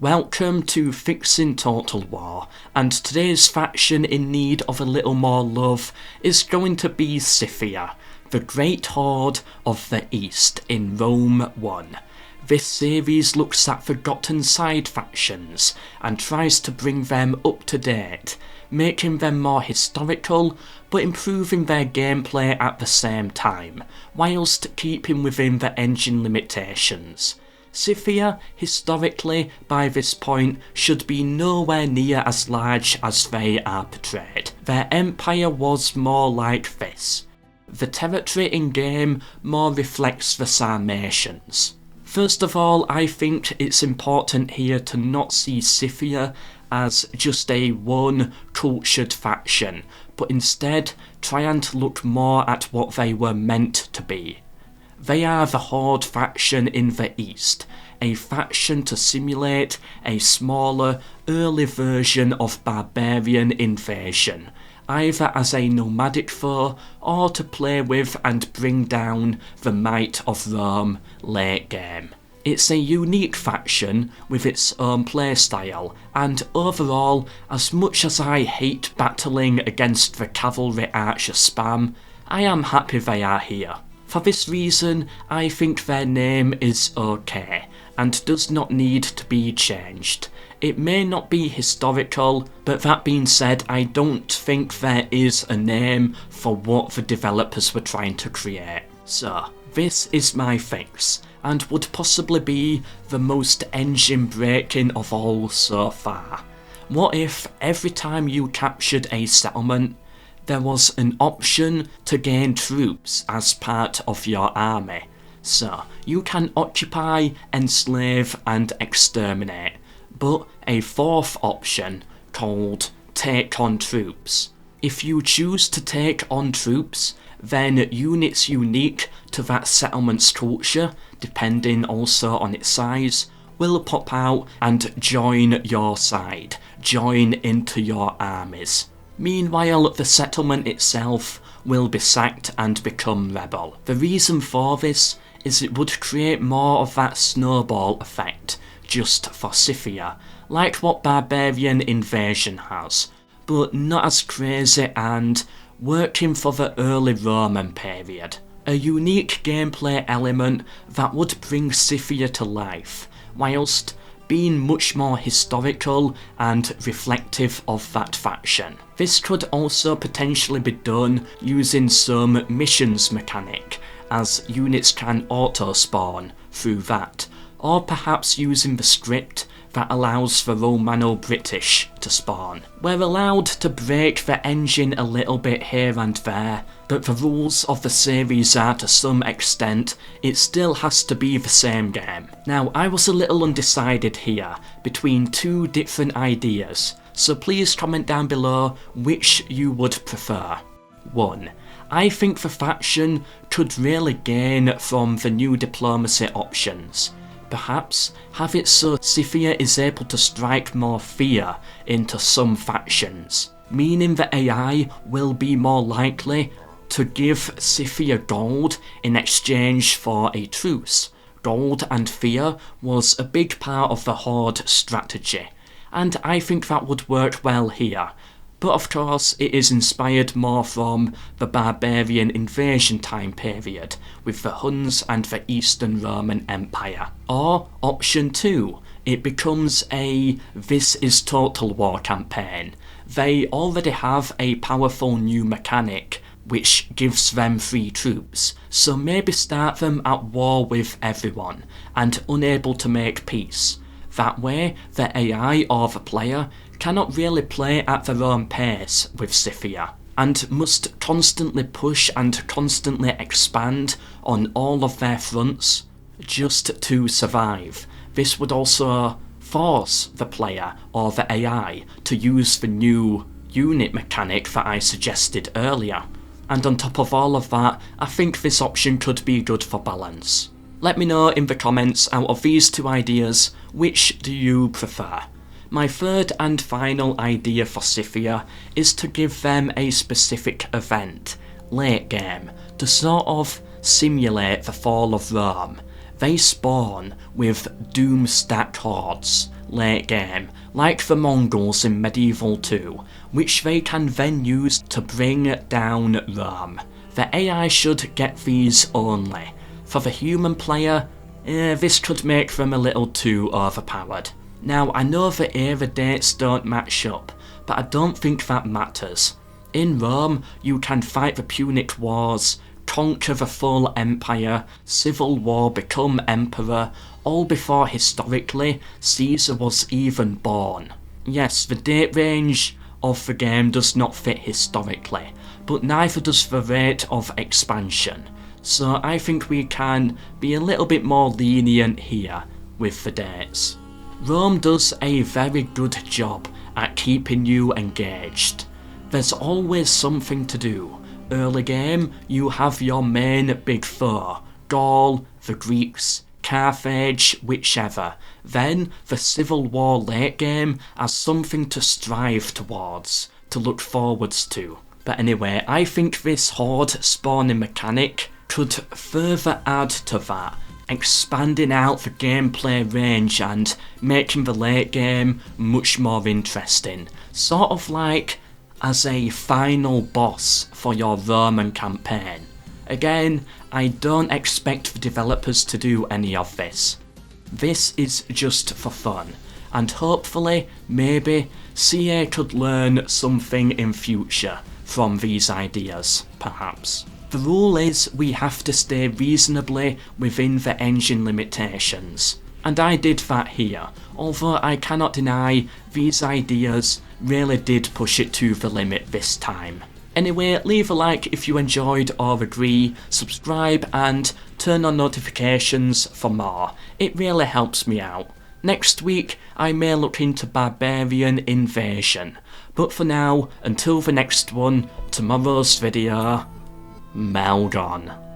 Welcome to Fixing Total War, and today's faction in need of a little more love is going to be Scythia, the Great Horde of the East in Rome 1. This series looks at forgotten side factions and tries to bring them up to date, making them more historical but improving their gameplay at the same time, whilst keeping within the engine limitations. Scythia, historically, by this point, should be nowhere near as large as they are portrayed. Their empire was more like this. The territory in-game more reflects the Sarmatians. First of all, I think it's important here to not see Scythia as just a one cultured faction, but instead try and look more at what they were meant to be. They are the Horde faction in the East, a faction to simulate a smaller, early version of barbarian invasion, either as a nomadic foe or to play with and bring down the might of Rome late game. It's a unique faction with its own playstyle, and overall, as much as I hate battling against the cavalry archer spam, I am happy they are here. For this reason, I think their name is okay, and does not need to be changed. It may not be historical, but that being said, I don't think there is a name for what the developers were trying to create. So, this is my fix, and would possibly be the most engine breaking of all so far. What if every time you captured a settlement, there was an option to gain troops as part of your army? So, you can occupy, enslave and exterminate, but a fourth option called take on troops. If you choose to take on troops, then units unique to that settlement's culture, depending also on its size, will pop out and join your side, join into your armies. Meanwhile, the settlement itself will be sacked and become rebel. The reason for this is it would create more of that snowball effect just for Scythia, like what Barbarian Invasion has, but not as crazy and working for the early Roman period. A unique gameplay element that would bring Scythia to life, whilst being much more historical and reflective of that faction. This could also potentially be done using some missions mechanic, as units can auto-spawn through that, or perhaps using the script that allows the Romano-British to spawn. We're allowed to break the engine a little bit here and there, but the rules of the series are to some extent, it still has to be the same game. Now, I was a little undecided here between two different ideas, so please comment down below which you would prefer. 1. I think the faction could really gain from the new diplomacy options. Perhaps have it so Scythia is able to strike more fear into some factions, meaning the AI will be more likely to give Scythia gold in exchange for a truce. Gold and fear was a big part of the Horde strategy, and I think that would work well here. But of course it is inspired more from the Barbarian Invasion time period, with the Huns and the Eastern Roman Empire. Or option 2, it becomes a This is Total War campaign. They already have a powerful new mechanic, which gives them free troops, so maybe start them at war with everyone, and unable to make peace. That way, the AI or the player cannot really play at their own pace with Scythia, and must constantly push and constantly expand on all of their fronts just to survive. This would also force the player or the AI to use the new unit mechanic that I suggested earlier. And on top of all of that, I think this option could be good for balance. Let me know in the comments, out of these two ideas, which do you prefer? My third and final idea for Scythia is to give them a specific event, late game, to sort of simulate the fall of Rome. They spawn with doom-stacked hordes, late game, like the Mongols in Medieval 2, which they can then use to bring down Rome. The AI should get these only. For the human player, this could make them a little too overpowered. Now, I know the era dates don't match up, but I don't think that matters. In Rome, you can fight the Punic Wars, conquer the full empire, civil war, become emperor, all before historically Caesar was even born. Yes, the date range of the game does not fit historically, but neither does the rate of expansion, so I think we can be a little bit more lenient here with the dates. Rome does a very good job at keeping you engaged. There's always something to do. Early game, you have your main big four, Gaul, the Greeks, Carthage, whichever. Then, the Civil War late game as something to strive towards, to look forwards to. But anyway, I think this horde spawning mechanic could further add to that, expanding out the gameplay range and making the late game much more interesting. Sort of like as a final boss for your Roman campaign. Again, I don't expect the developers to do any of this. This is just for fun, and hopefully, maybe, CA could learn something in future from these ideas, perhaps. The rule is we have to stay reasonably within the engine limitations, and I did that here, although I cannot deny these ideas really did push it to the limit this time. Anyway, leave a like if you enjoyed or agree, subscribe and turn on notifications for more. It really helps me out. Next week I may look into barbarian invasion, but for now, until the next one, tomorrow's video, MELKOR.